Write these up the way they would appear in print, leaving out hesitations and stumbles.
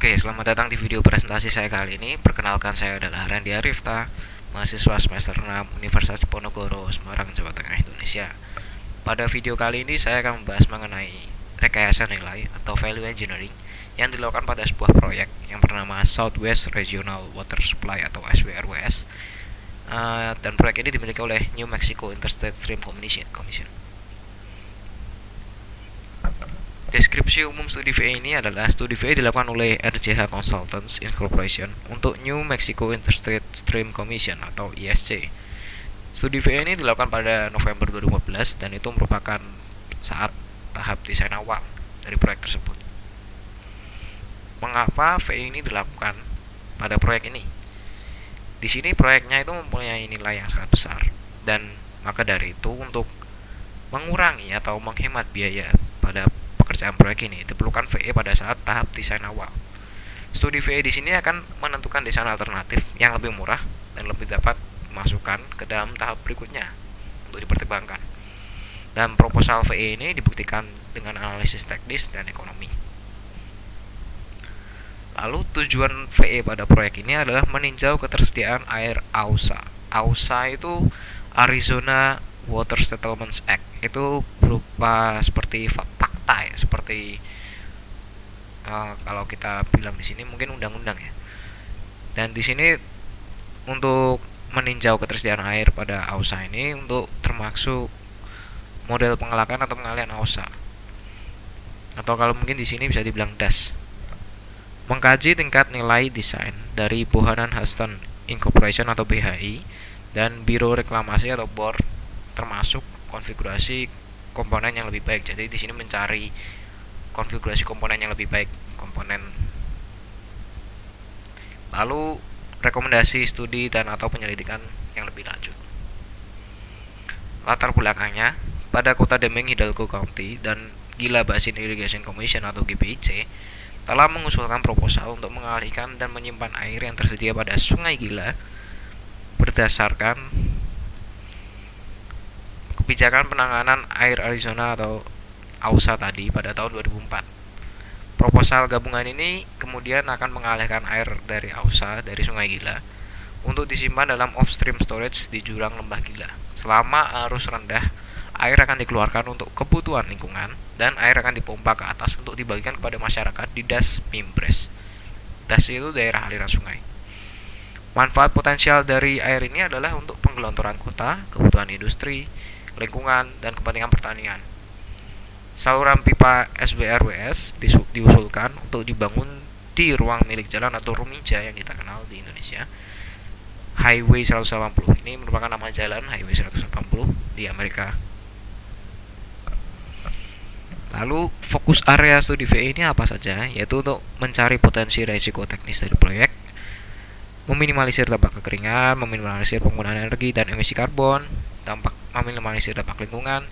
Oke, selamat datang di video presentasi saya kali ini. Perkenalkan, saya adalah Randy Arifta, mahasiswa semester 6 Universitas Diponegoro, Semarang, Jawa Tengah, Indonesia. Pada video kali ini saya akan membahas mengenai rekayasa nilai atau value engineering yang dilakukan pada sebuah proyek yang bernama Southwest Regional Water Supply atau SWRWS. Dan proyek ini dimiliki oleh New Mexico Interstate Stream Commission. Deskripsi umum studi VE ini adalah studi VE dilakukan oleh RJH Consultants Incorporation untuk New Mexico Interstate Stream Commission atau ISC. Studi VE ini dilakukan pada November 2015 dan itu merupakan saat tahap desain awal dari proyek tersebut. Mengapa VE ini dilakukan pada proyek ini? Di sini proyeknya itu mempunyai nilai yang sangat besar dan maka dari itu untuk mengurangi atau menghemat biaya pada pekerjaan proyek ini diperlukan VE pada saat tahap desain awal. Studi VE di sini akan menentukan desain alternatif yang lebih murah dan lebih dapat dimasukkan ke dalam tahap berikutnya untuk dipertimbangkan. Dan proposal VE ini dibuktikan dengan analisis teknis dan ekonomi. Lalu tujuan VE pada proyek ini adalah meninjau ketersediaan air AUSA. AUSA itu Arizona Water Settlements Act. Itu berupa seperti fakta ya, seperti kalau kita bilang di sini mungkin undang-undang ya. Dan di sini untuk meninjau ketersediaan air pada AUSA ini untuk termasuk model pengelakan atau pengalian AUSA. Atau kalau mungkin di sini bisa dibilang DAS. Mengkaji tingkat nilai desain dari Bohannan Huston Incorporation atau BHI dan Biro Reklamasi atau BOR, termasuk konfigurasi komponen yang lebih baik. Jadi di sini mencari konfigurasi komponen yang lebih baik, komponen. Lalu rekomendasi studi dan atau penyelidikan yang lebih lanjut. Latar belakangnya, pada kota Deming Hidalgo County dan Gila Basin Irrigation Commission atau GBIC telah mengusulkan proposal untuk mengalihkan dan menyimpan air yang tersedia pada Sungai Gila berdasarkan kebijakan penanganan air Arizona atau AUSA tadi pada tahun 2004. Proposal gabungan ini kemudian akan mengalihkan air dari AUSA dari Sungai Gila untuk disimpan dalam off-stream storage di jurang Lembah Gila. Selama arus rendah, air akan dikeluarkan untuk kebutuhan lingkungan dan air akan dipompa ke atas untuk dibagikan kepada masyarakat di Das Mimbres. Das itu daerah aliran sungai. Manfaat potensial dari air ini adalah untuk penggelontoran kota, kebutuhan industri, lingkungan, dan kepentingan pertanian. Saluran pipa SWRWS diusulkan untuk dibangun di ruang milik jalan atau Rumija yang kita kenal di Indonesia. Highway 180 ini merupakan nama jalan Highway 180 di Amerika. Lalu fokus area studi VE ini apa saja? Yaitu untuk mencari potensi risiko teknis dari proyek, meminimalisir dampak kekeringan, meminimalisir penggunaan energi dan emisi karbon, meminimalisir dampak lingkungan,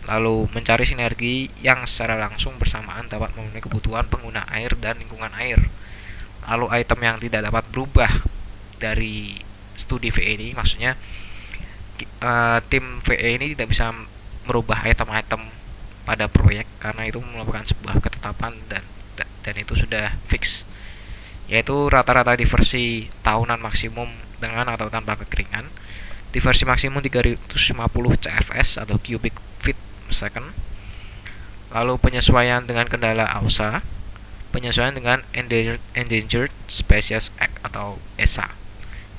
lalu mencari sinergi yang secara langsung bersamaan dapat memenuhi kebutuhan pengguna air dan lingkungan air. Lalu item yang tidak dapat berubah dari studi VE ini, maksudnya tim VE ini tidak bisa merubah item-item pada proyek karena itu merupakan sebuah ketetapan dan itu sudah fix, yaitu rata-rata diversi tahunan maksimum dengan atau tanpa kekeringan, diversi maksimum 350 CFS atau cubic feet per second. Lalu penyesuaian dengan kendala AUSA, penyesuaian dengan Endangered Species Act atau ESA.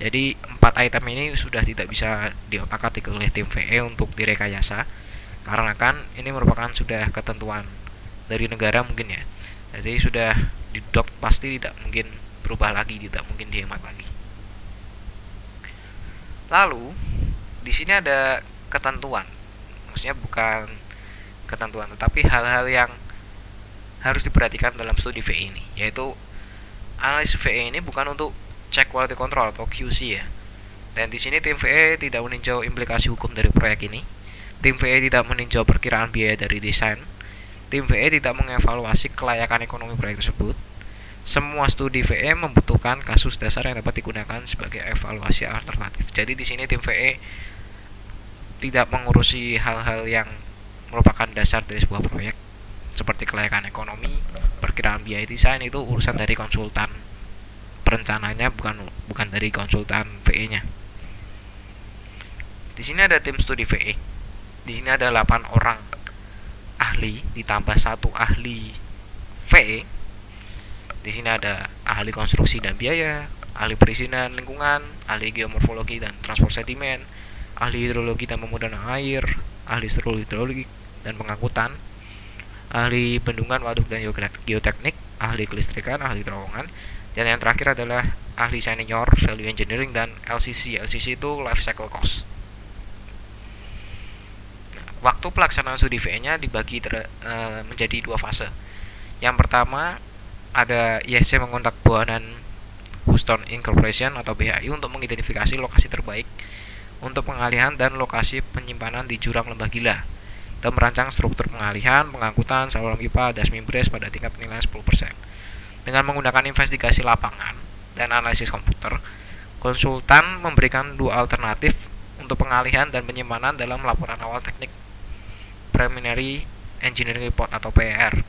Jadi 4 item ini sudah tidak bisa diotak-atik oleh tim VE untuk direkayasa karena kan ini merupakan sudah ketentuan dari negara mungkin ya. Jadi sudah didok, pasti tidak mungkin berubah lagi, tidak mungkin dihemat lagi. Lalu di sini ada ketentuan, maksudnya bukan ketentuan tetapi hal-hal yang harus diperhatikan dalam studi VE ini, yaitu analisis VE ini bukan untuk cek quality control atau QC ya. Dan di sini tim VE tidak meninjau implikasi hukum dari proyek ini. Tim VE tidak meninjau perkiraan biaya dari desain. Tim VE tidak mengevaluasi kelayakan ekonomi proyek tersebut. Semua studi VE membutuhkan kasus dasar yang dapat digunakan sebagai evaluasi alternatif. Jadi di sini tim VE tidak mengurusi hal-hal yang merupakan dasar dari sebuah proyek, seperti kelayakan ekonomi, perkiraan biaya desain itu urusan dari konsultan perencananya, bukan dari konsultan VE-nya. Di sini ada tim studi VE. Di sini ada 8 orang ahli ditambah 1 ahli VE. Di sini ada ahli konstruksi dan biaya, ahli perizinan lingkungan, ahli geomorfologi dan transport sedimen, ahli hidrologi dan pemodanan air, ahli struktur hidrolik dan pengangkutan, ahli bendungan, waduk dan geoteknik, ahli kelistrikan, ahli terowongan, dan yang terakhir adalah ahli senior value engineering dan LCC. LCC itu life cycle cost. Waktu pelaksanaan studi VE-nya dibagi menjadi 2 fase. Yang pertama, ada ISC mengontak Buanan Houston Incorporation atau BHI untuk mengidentifikasi lokasi terbaik untuk pengalihan dan lokasi penyimpanan di jurang Lembah Gila, dan merancang struktur pengalihan, pengangkutan, saluran pipa, das mimbres pada tingkat penilaian 10%. Dengan menggunakan investigasi lapangan dan analisis komputer, konsultan memberikan 2 alternatif untuk pengalihan dan penyimpanan dalam laporan awal teknik Preliminary Engineering Report atau PER.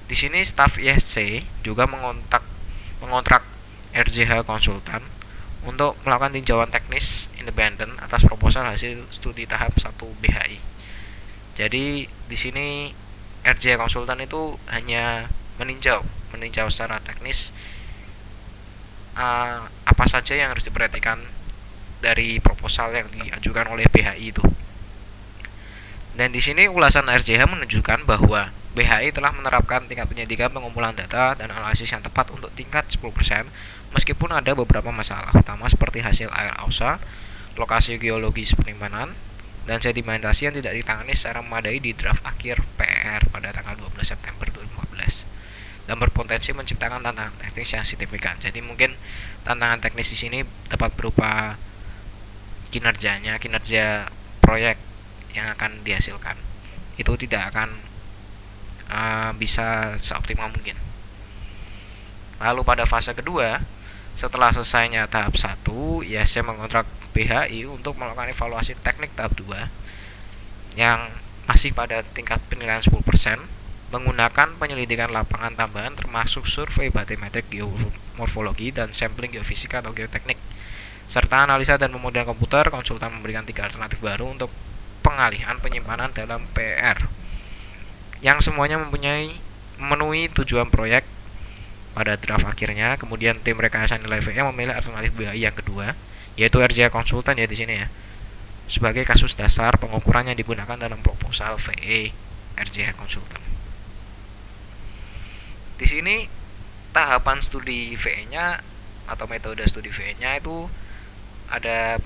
Di sini staf ISC juga mengontrak RJH konsultan untuk melakukan tinjauan teknis independen atas proposal hasil studi tahap 1 BHI. Jadi di sini RJH konsultan itu hanya meninjau secara teknis apa saja yang harus diperhatikan dari proposal yang diajukan oleh BHI itu. Dan di sini ulasan RJH menunjukkan bahwa BHI telah menerapkan tingkat penyelidikan, pengumpulan data, dan analisis yang tepat untuk tingkat 10%, meskipun ada beberapa masalah utama seperti hasil air AUSA, lokasi geologis penyimpanan, dan sedimentasi yang tidak ditangani secara memadai di draft akhir PER pada tanggal 12 September 2015, dan berpotensi menciptakan tantangan teknis yang signifikan. Jadi mungkin tantangan teknis di sini dapat berupa kinerja proyek yang akan dihasilkan itu tidak akan bisa seoptimal mungkin. Lalu pada fase kedua, setelah selesainya tahap 1, ISC mengontrak BHI untuk melakukan evaluasi teknik tahap 2 yang masih pada tingkat penilaian 10%, menggunakan penyelidikan lapangan tambahan termasuk survei batimetrik, geomorfologi, dan sampling geofisika atau geoteknik, serta analisa dan pemodalian komputer. Konsultan memberikan 3 alternatif baru untuk pengalihan penyimpanan dalam PER yang semuanya memenuhi tujuan proyek pada draft akhirnya. Kemudian tim rekayasa nilai VE memilih alternatif BHI yang kedua, yaitu RJH konsultan ya di sini ya, sebagai kasus dasar pengukuran yang digunakan dalam proposal VE RJH konsultan. Di sini tahapan studi VE-nya atau metode studi VE-nya itu ada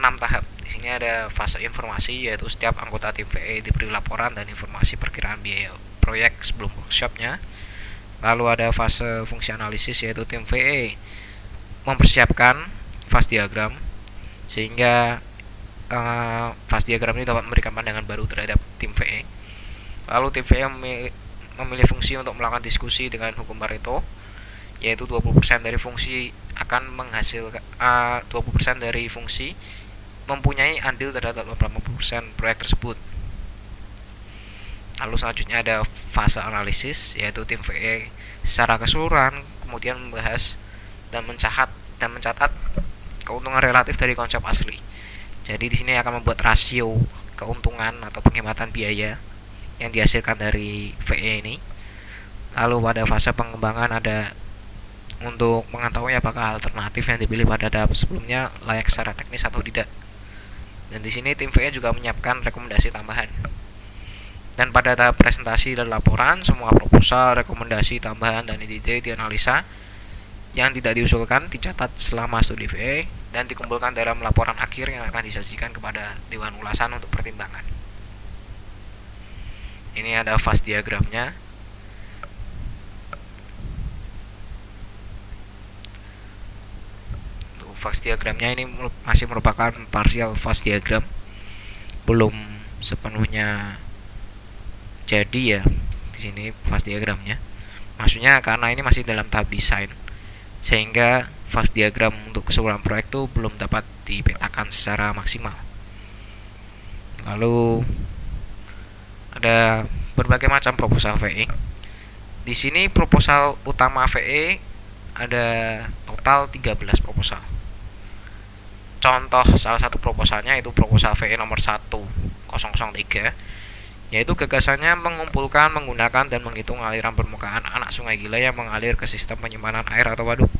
6 tahap. Di sini ada fase informasi, yaitu setiap anggota tim VE diberi laporan dan informasi perkiraan biaya proyek sebelum workshopnya. Lalu ada fase fungsi analisis, yaitu tim VE mempersiapkan fase diagram sehingga fase diagram ini dapat memberikan pandangan baru terhadap tim VE. Lalu tim VE memilih fungsi untuk melakukan diskusi dengan hukum Pareto, yaitu 20% dari fungsi akan menghasilkan 20% dari fungsi mempunyai andil terhadap 80% proyek tersebut. Lalu selanjutnya ada fase analisis, yaitu tim VE secara keseluruhan kemudian membahas dan mencatat keuntungan relatif dari konsep asli. Jadi di sini akan membuat rasio keuntungan atau penghematan biaya yang dihasilkan dari VE ini. Lalu pada fase pengembangan ada untuk mengetahui apakah alternatif yang dipilih pada tahap sebelumnya layak secara teknis atau tidak. Dan di sini tim VE juga menyiapkan rekomendasi tambahan. Dan pada tahap presentasi dan laporan, semua proposal, rekomendasi tambahan dan ide dianalisa yang tidak diusulkan dicatat selama studi VE dan dikumpulkan dalam laporan akhir yang akan disajikan kepada Dewan Ulasan untuk pertimbangan. Ini ada fase diagramnya. Fase diagramnya ini masih merupakan partial fase diagram, belum sepenuhnya jadi ya di sini fase diagramnya. Maksudnya karena ini masih dalam tahap desain, sehingga fase diagram untuk keseluruhan proyek itu belum dapat dipetakan secara maksimal. Lalu ada berbagai macam proposal VE. Di sini proposal utama VE ada total 13 proposal. Contoh salah satu proposalnya itu proposal VE nomor 1003, yaitu gagasannya mengumpulkan, menggunakan, dan menghitung aliran permukaan anak sungai Gila yang mengalir ke sistem penyimpanan air atau waduk.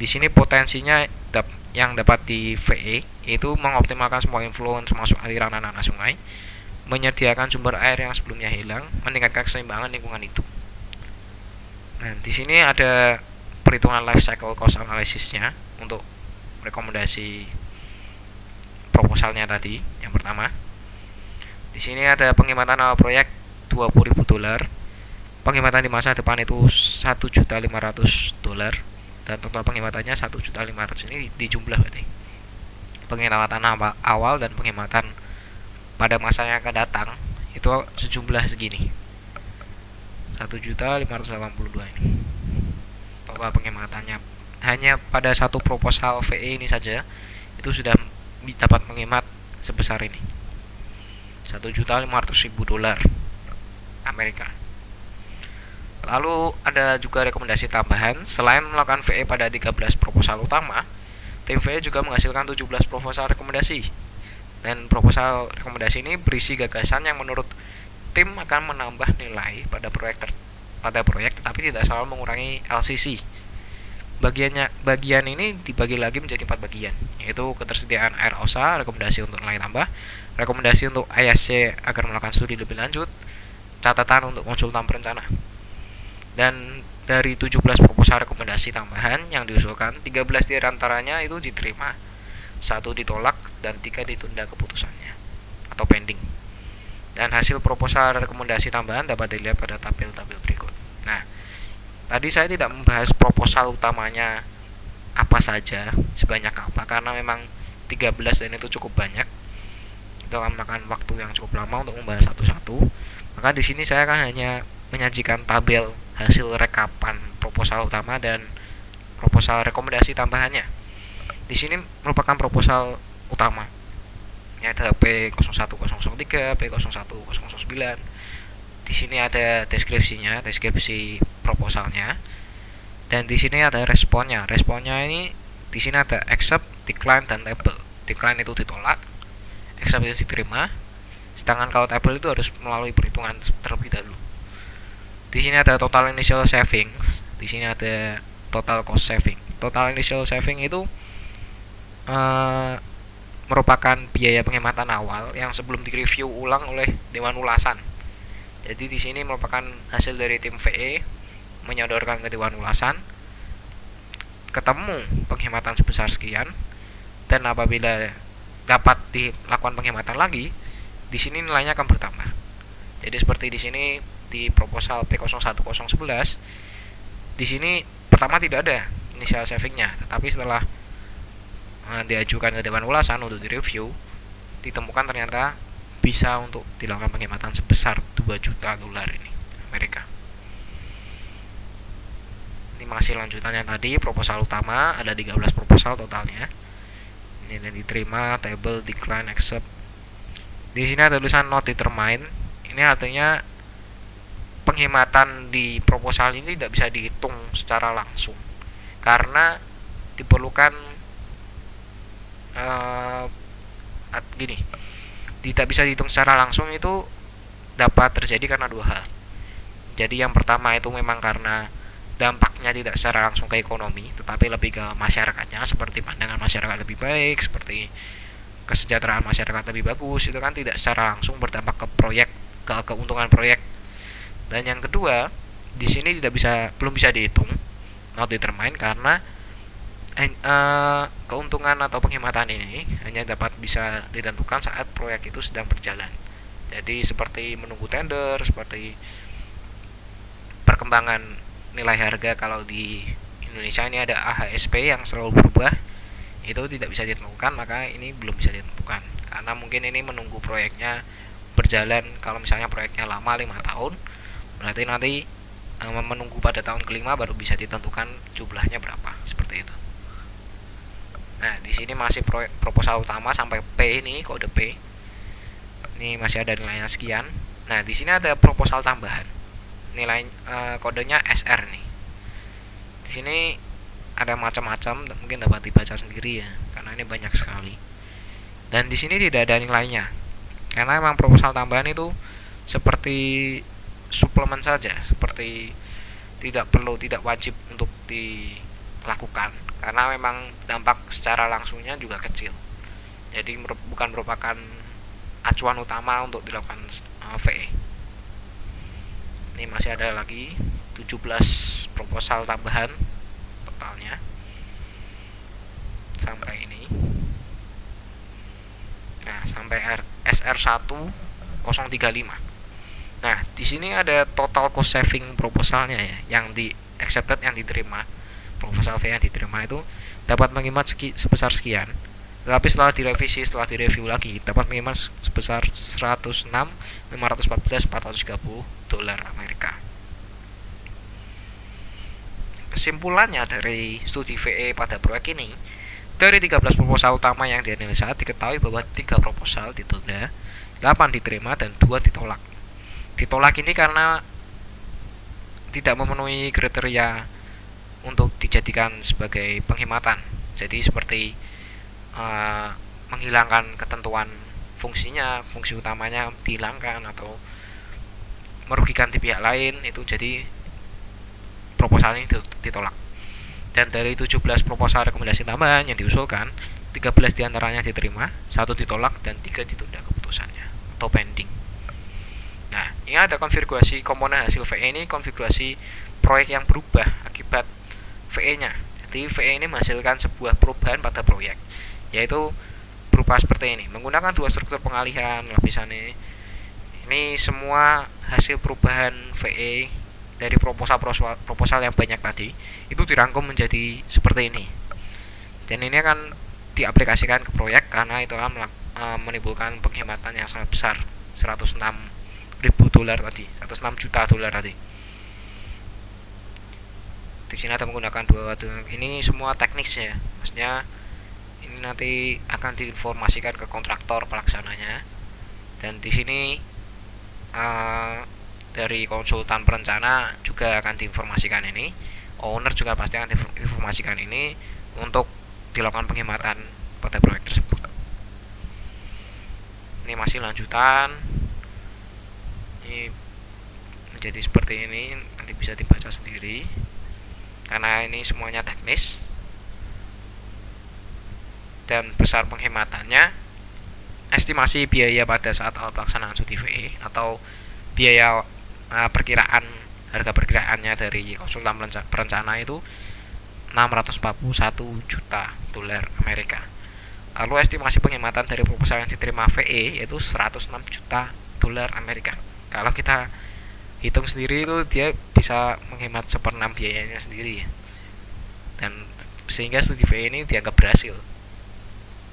Di sini potensinya yang dapat di VE itu mengoptimalkan semua influence termasuk aliran anak sungai, menyediakan sumber air yang sebelumnya hilang, meningkatkan keseimbangan lingkungan hidup. Nah, di sini ada perhitungan life cycle cost analysisnya untuk rekomendasi proposalnya tadi. Yang pertama, di sini ada penghematan awal proyek $20.000, penghematan di masa depan itu $1.500, dan total penghematannya $1.500.000. Ini dijumlah berarti penghematan awal dan penghematan pada masa yang akan datang itu sejumlah segini, 1.582 ini total penghematannya. Hanya pada satu proposal VE ini saja itu sudah dapat menghemat sebesar ini, $1.500.000 Amerika. Lalu ada juga rekomendasi tambahan. Selain melakukan VE pada 13 proposal utama, tim VE juga menghasilkan 17 proposal rekomendasi. Dan proposal rekomendasi ini berisi gagasan yang menurut tim akan menambah nilai pada proyek tetapi tidak selalu mengurangi LCC. Bagian ini dibagi lagi menjadi 4 bagian, yaitu ketersediaan air AUSA, rekomendasi untuk nilai tambah, rekomendasi untuk ISC agar melakukan studi lebih lanjut, catatan untuk konsultan perencana. Dan dari 17 proposal rekomendasi tambahan yang diusulkan, 13 diantaranya itu diterima, 1 ditolak, dan 3 ditunda keputusannya atau pending. Dan hasil proposal rekomendasi tambahan dapat dilihat pada tabel-tabel berikut. Nah, tadi saya tidak membahas proposal utamanya apa saja, sebanyak apa, karena memang 13 dan itu cukup banyak. Itu akan memakan waktu yang cukup lama untuk membahas satu-satu. Maka di sini saya akan hanya menyajikan tabel hasil rekapan proposal utama dan proposal rekomendasi tambahannya. Di sini merupakan proposal utama. Ini ada P01003, P01009. Di sini ada deskripsinya, deskripsi proposalnya. Dan di sini ada responnya. Responnya ini di sini ada accept, decline, dan table. Decline itu ditolak, accept itu diterima. Sedangkan kalau table itu harus melalui perhitungan terlebih dahulu. Di sini ada total initial savings. Di sini ada total cost saving. Total initial saving itu merupakan biaya penghematan awal yang sebelum direview ulang oleh Dewan Ulasan. Jadi di sini merupakan hasil dari tim VE menyodorkan ke Dewan Ulasan, ketemu penghematan sebesar sekian, dan apabila dapat dilakukan penghematan lagi, di sini nilainya akan bertambah. Jadi seperti di sini di proposal P01011, di sini pertama tidak ada initial savingnya, tetapi setelah diajukan ke Dewan Ulasan untuk direview, ditemukan ternyata bisa untuk dilakukan penghematan sebesar $2 juta ini Amerika. Ini masih lanjutannya tadi, proposal utama ada 13 proposal totalnya. Ini yang diterima, table, decline, accept. Di sini ada tulisan not determined. Ini artinya penghematan di proposal ini tidak bisa dihitung secara langsung karena diperlukan tidak bisa dihitung secara langsung. Itu dapat terjadi karena dua hal. Jadi yang pertama itu memang karena dampaknya tidak secara langsung ke ekonomi, tetapi lebih ke masyarakatnya, seperti pandangan masyarakat lebih baik, seperti kesejahteraan masyarakat lebih bagus. Itu kan tidak secara langsung berdampak ke proyek, ke keuntungan proyek. Dan yang kedua, di sini belum bisa dihitung, not determined, karena keuntungan atau penghematan ini hanya bisa ditentukan saat proyek itu sedang berjalan. Jadi seperti menunggu tender, seperti perkembangan nilai harga. Kalau di Indonesia ini ada AHSP yang selalu berubah, itu tidak bisa ditentukan, maka ini belum bisa ditentukan karena mungkin ini menunggu proyeknya berjalan. Kalau misalnya proyeknya lama 5 tahun, berarti nanti menunggu pada tahun kelima baru bisa ditentukan jumlahnya berapa, seperti itu. Nah, di sini masih proposal utama sampai P ini, kode P. Ini masih ada nilainya sekian. Nah, di sini ada proposal tambahan. Nilai kodenya SR nih. Di sini ada macam-macam, mungkin dapat dibaca sendiri ya, karena ini banyak sekali. Dan di sini tidak ada nilainya, karena memang proposal tambahan itu seperti suplemen saja, seperti tidak wajib untuk dilakukan, karena memang dampak secara langsungnya juga kecil. Jadi bukan merupakan acuan utama untuk dilakukan VE. Ini masih ada lagi 17 proposal tambahan totalnya sampai ini. Nah, sampai SR1035. Nah, di sini ada total cost saving proposalnya ya, yang di accepted, yang diterima, proposal V yang diterima itu dapat menghemat sebesar sekian. Tapi setelah direvisi, setelah direview lagi, dapat menghemat sebesar 106.514.430 dolar Amerika. Kesimpulannya dari studi VE pada proyek ini, dari 13 proposal utama yang dianalisa, diketahui bahwa 3 proposal ditunda, 8 diterima, dan 2 ditolak. Ditolak ini karena tidak memenuhi kriteria untuk dijadikan sebagai penghematan. Jadi seperti menghilangkan ketentuan fungsinya, fungsi utamanya dihilangkan, atau merugikan di pihak lain, itu jadi proposal ini ditolak. Dan dari 17 proposal rekomendasi tambahan yang diusulkan, 13 diantaranya diterima, 1 ditolak, dan 3 ditunda keputusannya atau pending. Nah, ini ada konfigurasi komponen hasil VE. Ini konfigurasi proyek yang berubah akibat VE-nya. Jadi VE ini menghasilkan sebuah perubahan pada proyek, yaitu berupa seperti ini, menggunakan 2 struktur pengalihan lapisan ini. Ini semua hasil perubahan VE dari proposal yang banyak tadi, itu dirangkum menjadi seperti ini. Dan ini akan diaplikasikan ke proyek, karena itu akan menimbulkan penghematan yang sangat besar, 106.000 dolar tadi, 106 juta dolar tadi. Di sini ada menggunakan 2 ini semua teknis ya, maksudnya ini nanti akan diinformasikan ke kontraktor pelaksananya. Dan di sini dari konsultan perencana juga akan diinformasikan ini, owner juga pasti akan diinformasikan ini untuk dilakukan penghematan pada proyek tersebut. Ini masih lanjutan, ini menjadi seperti ini, nanti bisa dibaca sendiri karena ini semuanya teknis. Dan besar penghematannya, estimasi biaya pada saat awal pelaksanaan studi VE atau biaya perkiraan, harga perkiraannya dari konsultan perencana itu 641 juta dolar Amerika. Lalu estimasi penghematan dari proposal yang diterima VE yaitu 106 juta dolar Amerika. Kalau kita hitung sendiri itu dia bisa menghemat 1/6 biayanya sendiri ya. Dan sehingga studi VE ini dianggap berhasil.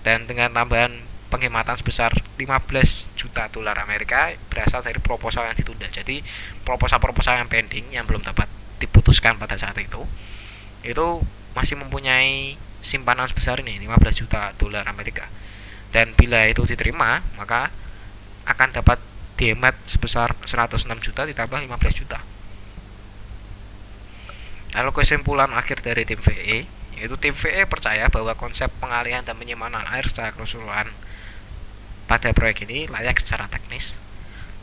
Dan dengan tambahan penghematan sebesar 15 juta dolar Amerika berasal dari proposal yang ditunda. Jadi proposal-proposal yang pending, yang belum dapat diputuskan pada saat itu masih mempunyai simpanan sebesar ini, 15 juta dolar Amerika. Dan bila itu diterima, maka akan dapat dihemat sebesar 106 juta ditambah 15 juta. Lalu kesimpulan akhir dari tim VE, yaitu tim VE percaya bahwa konsep pengalihan dan penyimpanan air secara keseluruhan pada proyek ini layak secara teknis.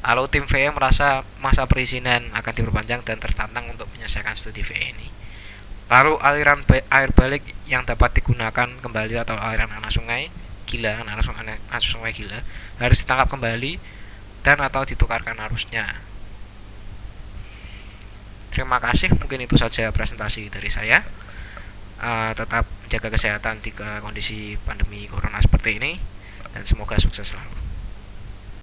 Lalu tim VE merasa masa perizinan akan diperpanjang dan tertantang untuk menyelesaikan studi VE ini. Lalu aliran air balik yang dapat digunakan kembali atau aliran anak sungai gila harus ditangkap kembali dan atau ditukarkan arusnya. Terima kasih, mungkin itu saja presentasi dari saya. Tetap jaga kesehatan di kondisi pandemi corona seperti ini, dan semoga sukses selalu.